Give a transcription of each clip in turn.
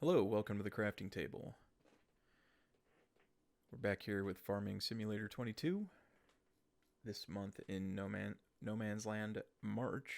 Hello, welcome to the crafting table. We're back here with Farming Simulator 22. This month in No Man's Land, March.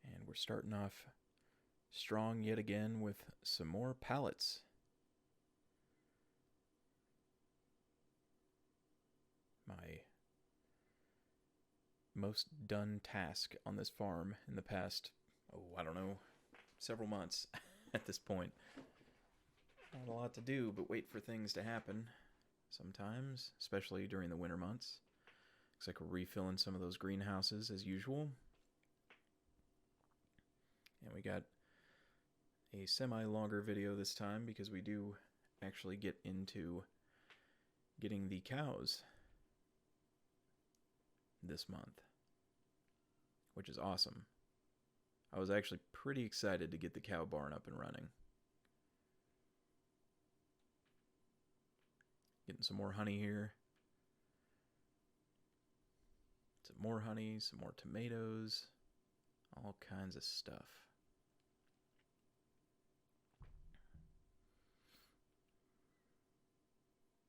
And we're starting off strong yet again with some more pallets. My most done task on this farm in the past, I don't know, several months at this point. Not a lot to do but wait for things to happen sometimes, especially during the winter months. Looks like we're refilling some of those greenhouses as usual. And we got a semi-longer video this time because we do actually get into getting the cows this month, which is awesome. I was actually pretty excited to get the cow barn up and running. Getting some more honey here. Some more honey, some more tomatoes, all kinds of stuff.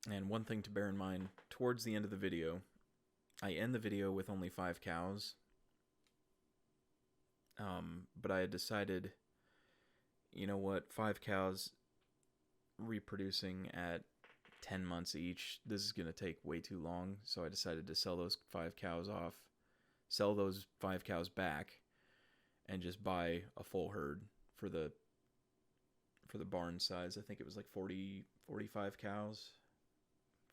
And one thing to bear in mind, towards the end of the video, I end the video with only 5 cows. But I had decided, you know what, 5 cows reproducing at 10 months each, this is going to take way too long. So I decided to sell those 5 cows off, sell those 5 cows back, and just buy a full herd for the barn size. I think it was like 45 cows,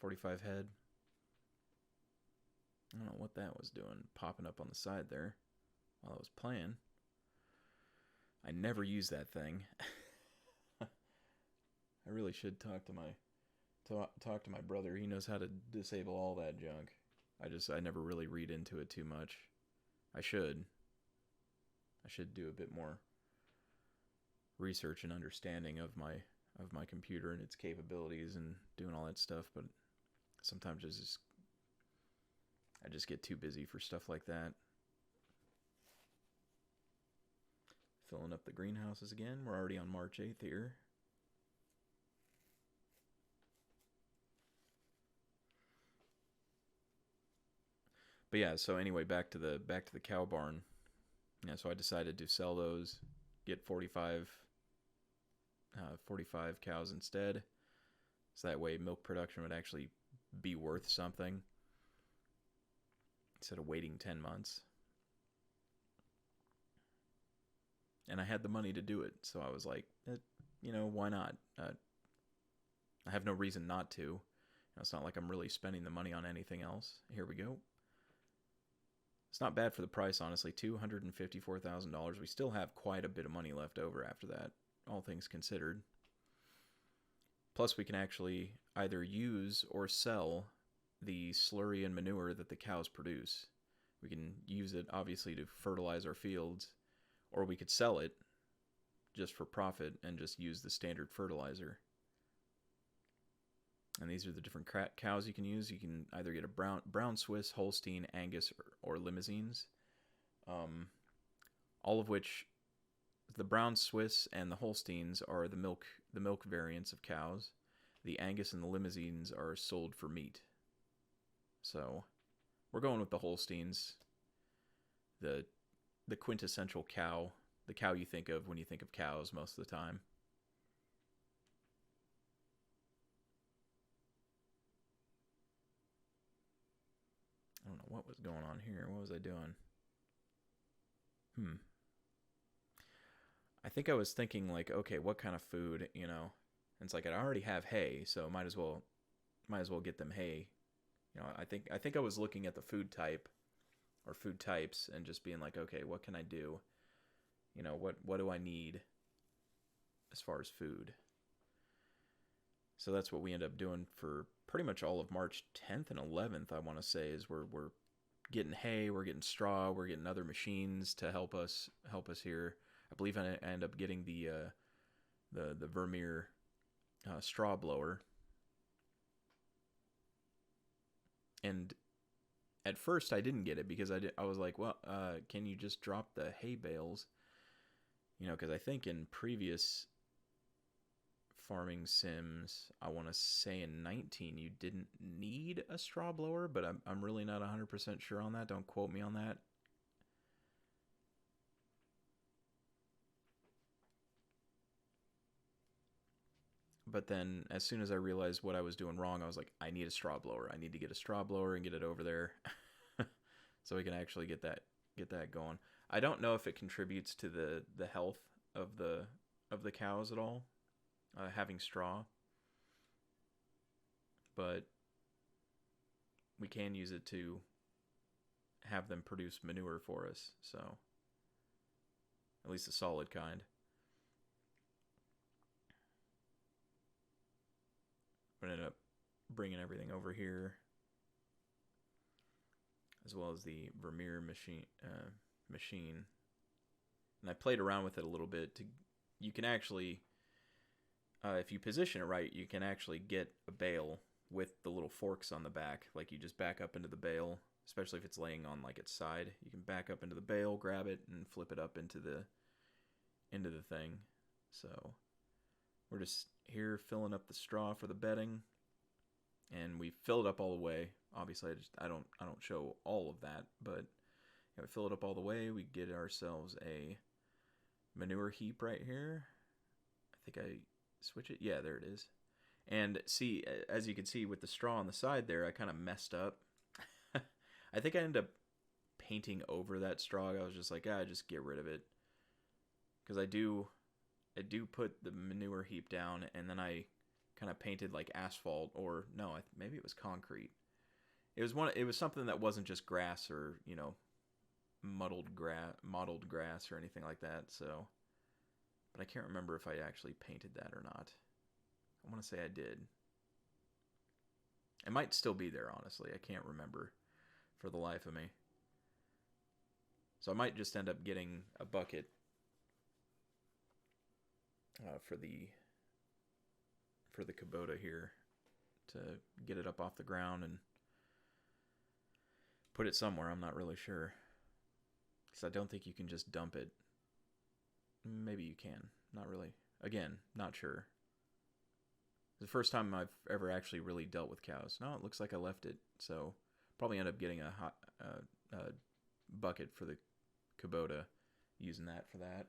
45 head. I don't know what that was doing, popping up on the side there while I was playing. I never use that thing. I really should talk to my brother. He knows how to disable all that junk. I never really read into it too much. I should do a bit more research and understanding of my computer and its capabilities and doing all that stuff, but sometimes I just get too busy for stuff like that. Filling up the greenhouses again. We're already on March 8th here. But yeah, so anyway, back to the cow barn. Yeah, so I decided to sell those, get 45 cows instead. So that way milk production would actually be worth something instead of waiting 10 months. And I had the money to do it, so I was like, why not? I have no reason not to. It's not like I'm really spending the money on anything else. Here we go. It's not bad for the price, honestly. $254,000. We still have quite a bit of money left over after that, all things considered. Plus, we can actually either use or sell the slurry and manure that the cows produce. We can use it, obviously, to fertilize our fields, or we could sell it just for profit and just use the standard fertilizer. And these are the different cows you can use. You can either get a brown Swiss, Holstein, Angus, or Limousines. All of which, the brown Swiss and the Holsteins are the milk variants of cows. The Angus and the Limousines are sold for meat. So we're going with the Holsteins. The quintessential cow, the cow you think of when you think of cows most of the time. I don't know what was going on here. What was I doing? I think I was thinking like, okay, what kind of food, And it's like I already have hay, so might as well get them hay. I think I was looking at the food type or food types and just being like, okay, what can I do? What do I need as far as food? So that's what we end up doing for pretty much all of March 10th and 11th, I want to say, is we're getting hay, we're getting straw, we're getting other machines to help us here. I believe I end up getting the Vermeer straw blower. And at first I didn't get it because I was like, well, can you just drop the hay bales? Because I think in previous farming sims, I want to say in 19, you didn't need a straw blower, but I'm really not 100% sure on that. Don't quote me on that. But then as soon as I realized what I was doing wrong, I was like, I need a straw blower. I need to get a straw blower and get it over there so we can actually get that going. I don't know if it contributes to the health of the cows at all, having straw, but we can use it to have them produce manure for us. So at least a solid kind. But I ended up bringing everything over here, as well as the Vermeer machine. And I played around with it a little bit. You can actually, if you position it right, you can actually get a bale with the little forks on the back. Like you just back up into the bale, especially if it's laying on like its side. You can back up into the bale, grab it, and flip it up into the thing. So we're just here filling up the straw for the bedding, and we fill it up all the way. Obviously, I don't show all of that, but we fill it up all the way. We get ourselves a manure heap right here. I think I switch it. Yeah, there it is. And see, as you can see with the straw on the side there, I kind of messed up. I think I ended up painting over that straw. I was just like, just get rid of it, because I do put the manure heap down, and then I kind of painted like asphalt, or no, maybe it was concrete. It was something that wasn't just grass or mottled grass or anything like that. So, but I can't remember if I actually painted that or not. I want to say I did. It might still be there, honestly. I can't remember for the life of me. So I might just end up getting a bucket for the Kubota here to get it up off the ground and put it somewhere. I'm not really sure, because I don't think you can just dump it. Maybe you can. Not really. Again, not sure. It's the first time I've ever actually really dealt with cows. No, it looks like I left it. So probably end up getting a bucket for the Kubota, using that for that.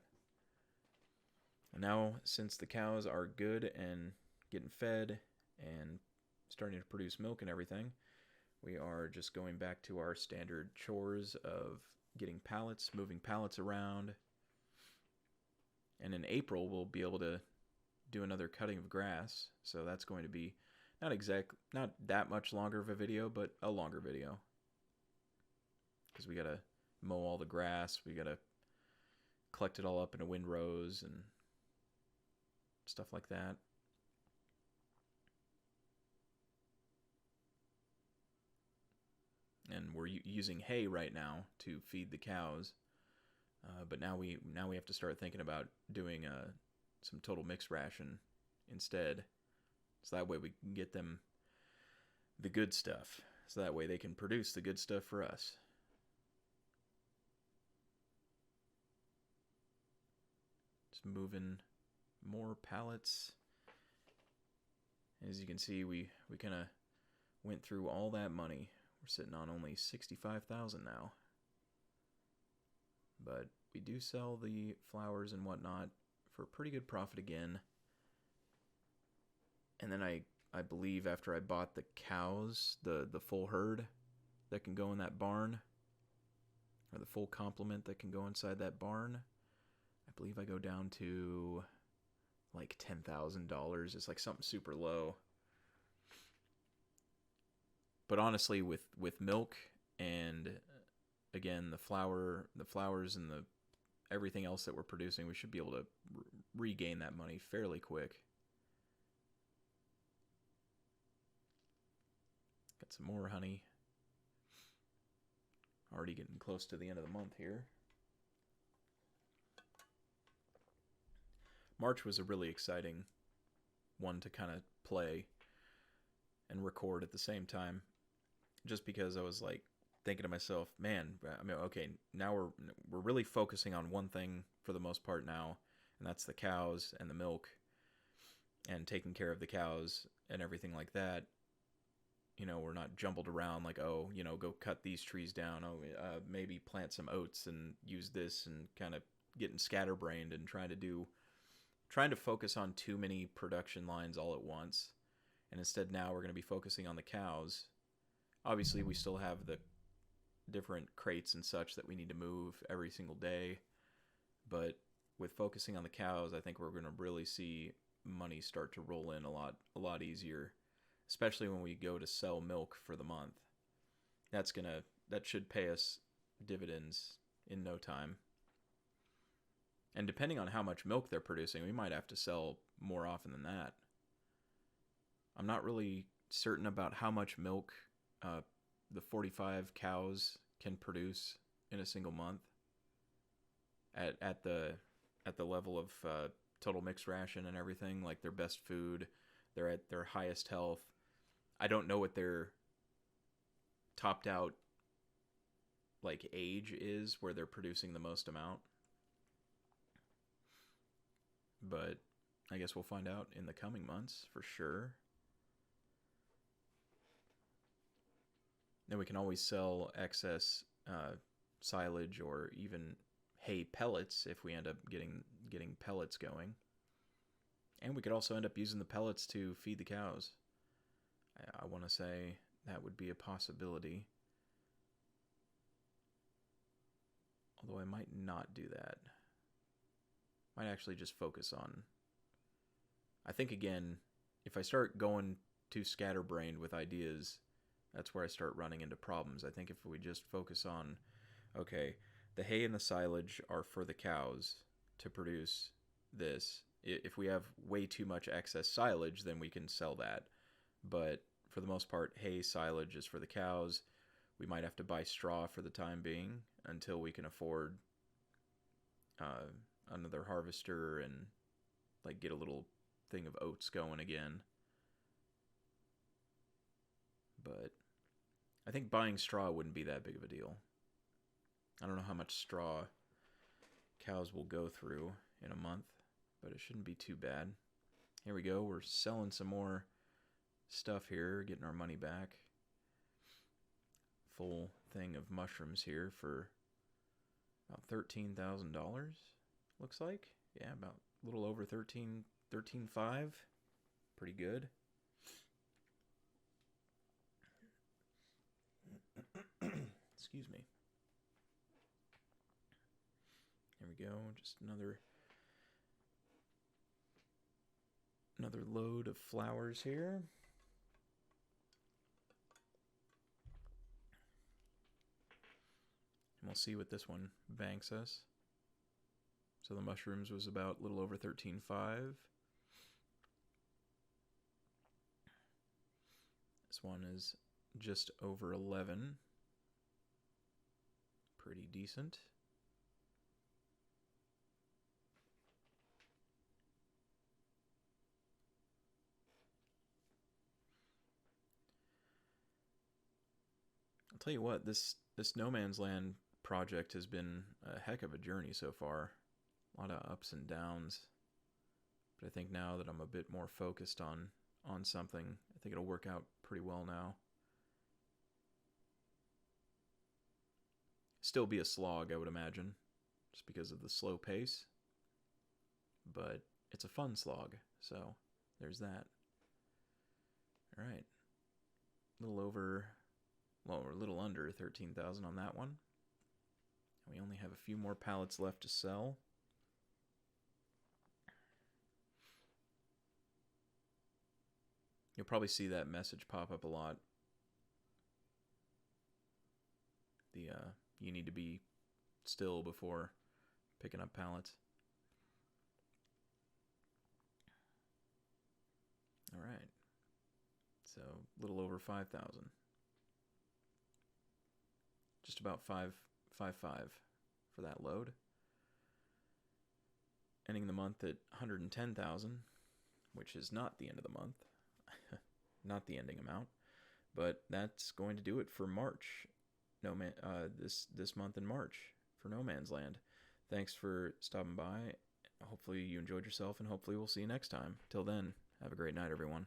And now, since the cows are good and getting fed and starting to produce milk and everything, we are just going back to our standard chores of getting pallets, moving pallets around. And in April, we'll be able to do another cutting of grass. So that's going to be not that much longer of a video, but a longer video. Because we got to mow all the grass. We got to collect it all up in a windrows and stuff like that. And we're using hay right now to feed the cows, but now we have to start thinking about doing some total mixed ration instead, so that way we can get them the good stuff, so that way they can produce the good stuff for us. Just moving more pallets. As you can see, we kind of went through all that money. We're sitting on only $65,000 now. But we do sell the flowers and whatnot for a pretty good profit again. And then I believe after I bought the cows, the full herd that can go in that barn, or the full complement that can go inside that barn, I believe I go down to like $10,000. It's like something super low. But honestly, with milk and again the flowers and the everything else that we're producing, we should be able to regain that money fairly quick. Got some more honey. Already getting close to the end of the month here. March was a really exciting one to kind of play and record at the same time, just because I was like, thinking to myself, man, I mean, okay, now we're really focusing on one thing for the most part now, and that's the cows and the milk and taking care of the cows and everything like that. We're not jumbled around like, oh, go cut these trees down. Oh, maybe plant some oats and use this, and kind of getting scatterbrained and trying to focus on too many production lines all at once. And instead, now we're going to be focusing on the cows. Obviously, we still have the different crates and such that we need to move every single day. But with focusing on the cows, I think we're going to really see money start to roll in a lot easier, especially when we go to sell milk for the month. That should pay us dividends in no time. And depending on how much milk they're producing, we might have to sell more often than that. I'm not really certain about how much milk the 45 cows can produce in a single month at the level of total mixed ration and everything, like their best food, they're at their highest health. I don't know what their topped out like age is where they're producing the most amount. But I guess we'll find out in the coming months for sure. Then we can always sell excess silage or even hay pellets if we end up getting pellets going. And we could also end up using the pellets to feed the cows. I want to say that would be a possibility. Although I might not do that. Might actually just focus on... I think, again, if I start going too scatterbrained with ideas, that's where I start running into problems. I think if we just focus on, okay, the hay and the silage are for the cows to produce this. If we have way too much excess silage, then we can sell that. But for the most part, hay, silage is for the cows. We might have to buy straw for the time being until we can afford another harvester and like get a little thing of oats going again. But I think buying straw wouldn't be that big of a deal. I don't know how much straw cows will go through in a month, but it shouldn't be too bad. Here we go. We're selling some more stuff here, getting our money back. Full thing of mushrooms here for about $13,000, looks like. Yeah, about a little over 13.5. Pretty good. Excuse me. Here we go. Just another load of flowers here. And we'll see what this one banks us. So the mushrooms was about a little over 13.5. This one is just over 11. Pretty decent. I'll tell you what, this No Man's Land project has been a heck of a journey so far. A lot of ups and downs. But I think now that I'm a bit more focused on something, I think it'll work out pretty well now. Still be a slog, I would imagine, just because of the slow pace. But it's a fun slog, so there's that. All right. A little under 13,000 on that one. We only have a few more pallets left to sell. You'll probably see that message pop up a lot. You need to be still before picking up pallets. All right. So a little over 5,000. Just about 5.5 for that load. Ending the month at 110,000, which is not the end of the month. Not the ending amount. But that's going to do it for March. No Man this month in March for No Man's Land. Thanks for stopping by. Hopefully you enjoyed yourself, and hopefully we'll see you next time. Till then, have a great night, everyone.